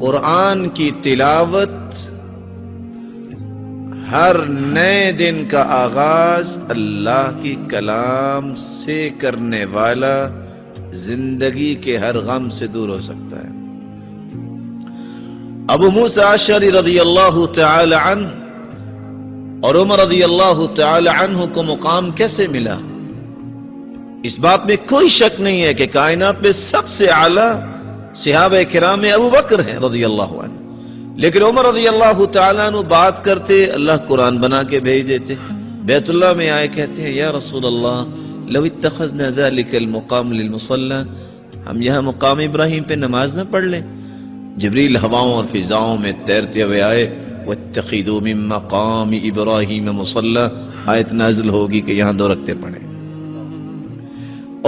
قرآن کی تلاوت ہر نئے دن کا آغاز اللہ کی کلام سے کرنے والا زندگی کے ہر غم سے دور ہو سکتا ہے۔ ابو موسیٰ اشعری رضی اللہ تعالی عنہ اور عمر رضی اللہ تعالی عنہ کو مقام کیسے ملا؟ اس بات میں کوئی شک نہیں ہے کہ کائنات میں سب سے اعلیٰ صحابہ کرام میں ابو بکر ہیں رضی اللہ عنہ، لیکن عمر رضی اللہ تعالیٰ عنہ بات کرتے اللہ قرآن بنا کے بھیج دیتے، بیت اللہ میں آئے کہتے ہیں یا رسول اللہ لو اتخذنا ذلك المقام للمصلى، ہم یہاں مقام ابراہیم پہ نماز نہ پڑھ لیں؟ جبریل ہواؤں اور فضاؤں میں تیرتے ہوئے آئے واتخذوا من مقام ابراہیم مصلی، آیت نازل ہوگی کہ یہاں 2 رکعتیں پڑھیں۔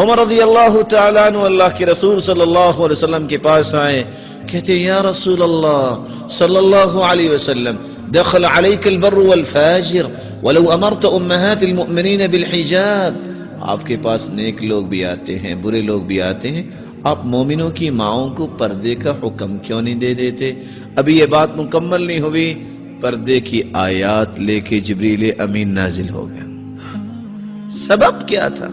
عمر رضی اللہ تعالیٰ عنہ اللہ کے رسول صلی اللہ علیہ وسلم کے پاس آئے، کہتے ہیں یا رسول اللہ صلی اللہ علیہ وسلم دخل علیک البر والفاجر ولو امرت امہات المؤمنین بالحجاب، آپ کے پاس نیک لوگ بھی آتے ہیں، برے لوگ بھی آتے ہیں، آپ مومنوں کی ماؤں کو پردے کا حکم کیوں نہیں دے دیتے؟ ابھی یہ بات مکمل نہیں ہوئی، پردے کی آیات لے کے جبریل امین نازل ہو گیا۔ سبب کیا تھا؟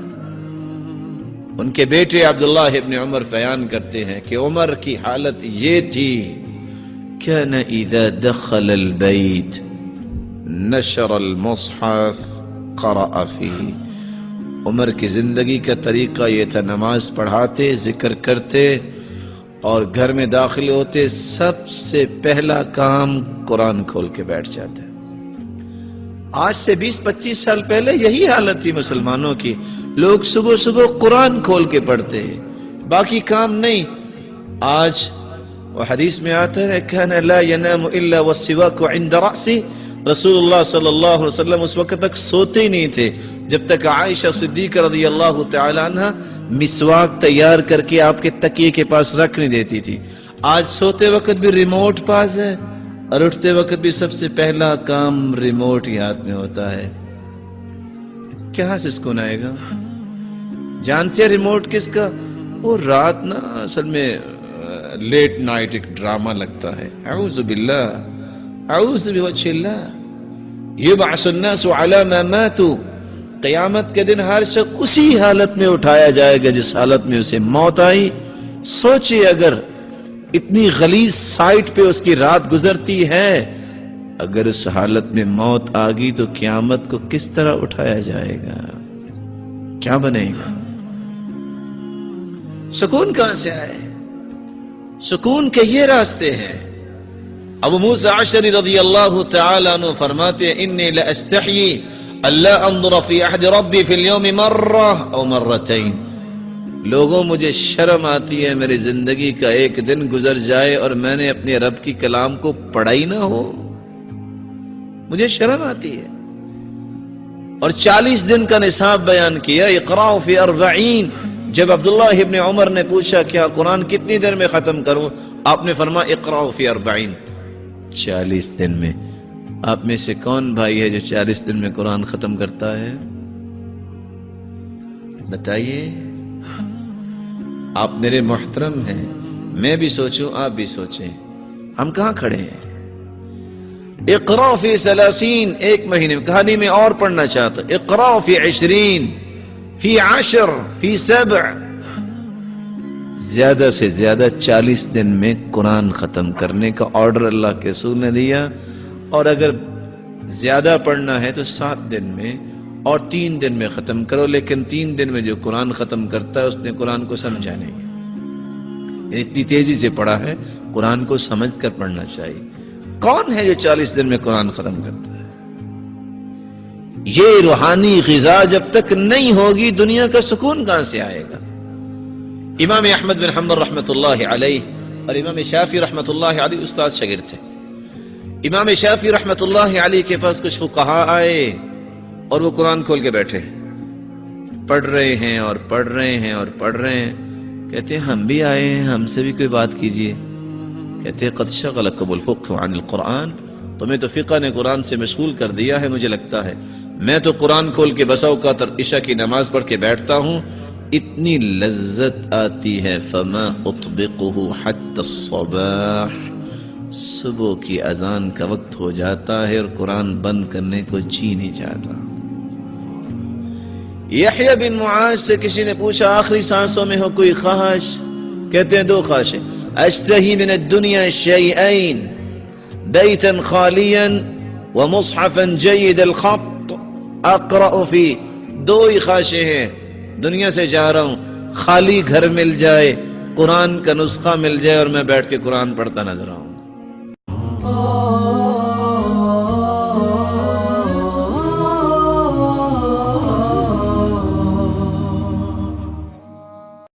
ان کے بیٹے عبداللہ ابن عمر بیان کرتے ہیں کہ عمر کی حالت یہ تھی كان اذا دخل البيت نشر المصحف قرأ فيه، عمر کی زندگی کا طریقہ یہ تھا، نماز پڑھاتے، ذکر کرتے اور گھر میں داخل ہوتے سب سے پہلا کام قرآن کھول کے بیٹھ جاتے۔ آج سے 20-25 سال پہلے یہی حالت تھی مسلمانوں کی، لوگ صبح صبح قرآن کھول کے پڑھتے ہیں، باقی کام نہیں۔ آج وہ حدیث میں آتا ہے كان لا ينام الا والسواك عند رأسه، رسول اللہ صلی اللہ علیہ وسلم اس وقت تک سوتے ہی نہیں تھے جب تک عائشہ صدیقہ رضی اللہ تعالی عنہ مسواک تیار کر کے آپ کے تکیے کے پاس رکھ نہیں دیتی تھی۔ آج سوتے وقت بھی ریموٹ پاس ہے اور اٹھتے وقت بھی سب سے پہلا کام ریموٹ ہی ہاتھ میں ہوتا ہے۔ کہاں سے سکون آئے گا؟ جانتے ہیں ریموٹ کس کا؟ وہ رات نا اصل میں لیٹ نائٹ ایک ڈرامہ لگتا ہے، اعوذ باللہ اعوذ بوجہ اللہ، یبعث الناس علی ما ماتوا، قیامت کے دن ہر شخص اسی حالت میں اٹھایا جائے گا جس حالت میں اسے موت آئی۔ سوچئے اگر اتنی غلیظ سائٹ پہ اس کی رات گزرتی ہے، اگر اس حالت میں موت آ گئی تو قیامت کو کس طرح اٹھایا جائے گا؟ کیا بنے گا؟ سکون کہاں سے آئے؟ سکون کے یہ راستے ہیں۔ ابو موسیٰ اشعری رضی اللہ تعالیٰ عنہ فرماتے ہیں انی لاستحیی اللہ انظر فی عہد ربی فی اليوم مرہ او مرتین، لوگوں مجھے شرم آتی ہے میری زندگی کا ایک دن گزر جائے اور میں نے اپنے رب کی کلام کو پڑھا ہی نہ ہو، مجھے شرم آتی ہے۔ اور 40 دن کا نصاب بیان کیا، اقرأ فی 40، جب عبداللہ ابن عمر نے پوچھا کیا قرآن کتنی دیر میں ختم کروں، آپ نے فرمایا اقرأ فی 40، 40 دن میں۔ آپ میں سے کون بھائی ہے جو 40 دن میں قرآن ختم کرتا ہے؟ بتائیے۔ آپ میرے محترم ہیں، میں بھی سوچوں آپ بھی سوچیں، ہم کہاں کھڑے ہیں؟ اقرأ فی 30، 1 مہینے میں، کہانی میں اور پڑھنا چاہتا، اقرأ فی 20، فی 10، فی 7، زیادہ سے زیادہ 40 دن میں قرآن ختم کرنے کا آرڈر اللہ کے رسول نے دیا، اور اگر زیادہ پڑھنا ہے تو 7 دن میں اور 3 دن میں ختم کرو، لیکن 3 دن میں جو قرآن ختم کرتا ہے اس نے قرآن کو سمجھا نہیں، یعنی اتنی تیزی سے پڑھا ہے، قرآن کو سمجھ کر پڑھنا چاہیے۔ کون ہے جو 40 دن میں قرآن ختم کرتا ہے؟ یہ روحانی غذا جب تک نہیں ہوگی دنیا کا سکون کہاں سے آئے گا؟ امام احمد بن حنبل رحمۃ اللہ علیہ اور امام شافعی رحمۃ اللہ علیہ استاد شاگرد تھے۔ امام شافعی رحمۃ اللہ علیہ کے پاس کچھ فقہا آئے اور وہ قرآن کھول کے بیٹھے، پڑھ رہے ہیں اور پڑھ رہے ہیں اور پڑھ رہے ہیں، کہتے ہیں ہم بھی آئے ہیں، ہم سے بھی کوئی بات کیجئے۔ کہتے ہیں قد شغلکم الفقہ عن القرآن، تمہیں تو فقہ نے قرآن سے مشغول کر دیا ہے مجھے لگتا ہے، میں تو قرآن کھول کے بسا اوقات عشاء کی نماز پڑھ کے بیٹھتا ہوں، اتنی لذت آتی ہے فما اطبقہ حتی الصباح، صبح کی اذان کا وقت ہو جاتا ہے اور قرآن بند کرنے کو جی نہیں چاہتا۔ یحییٰ بن معاذ سے کسی نے پوچھا آخری سانسوں میں ہو کوئی خواہش؟ کہتے ہیں 2 خواہشیں، اشتہی من الدنیا شیئین بیتا خالیا ومصحفا جید الخط اقرأ فی، 2 ہی خواہشیں ہیں، دنیا سے جا رہا ہوں، خالی گھر مل جائے، قرآن کا نسخہ مل جائے اور میں بیٹھ کے قرآن پڑھتا نظر آؤں۔